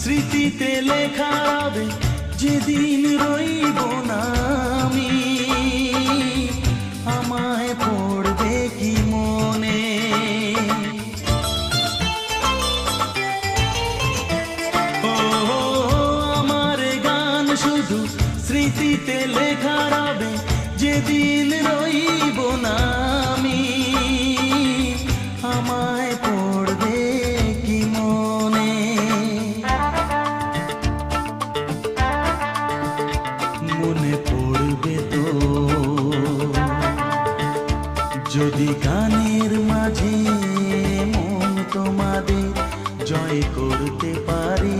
স্মৃতিতে লেখা রবে যেদিন রইব না আমি, আমায় পড়বে কি মনে। ও আমার গান শুধু স্মৃতিতে লেখা রবে যেদিন রইব না আমি, আমায় পড়বে কি মনে। মনে পড়বে তো যদি গানের মাঝে মন তোমাদের জয় করতে পারি।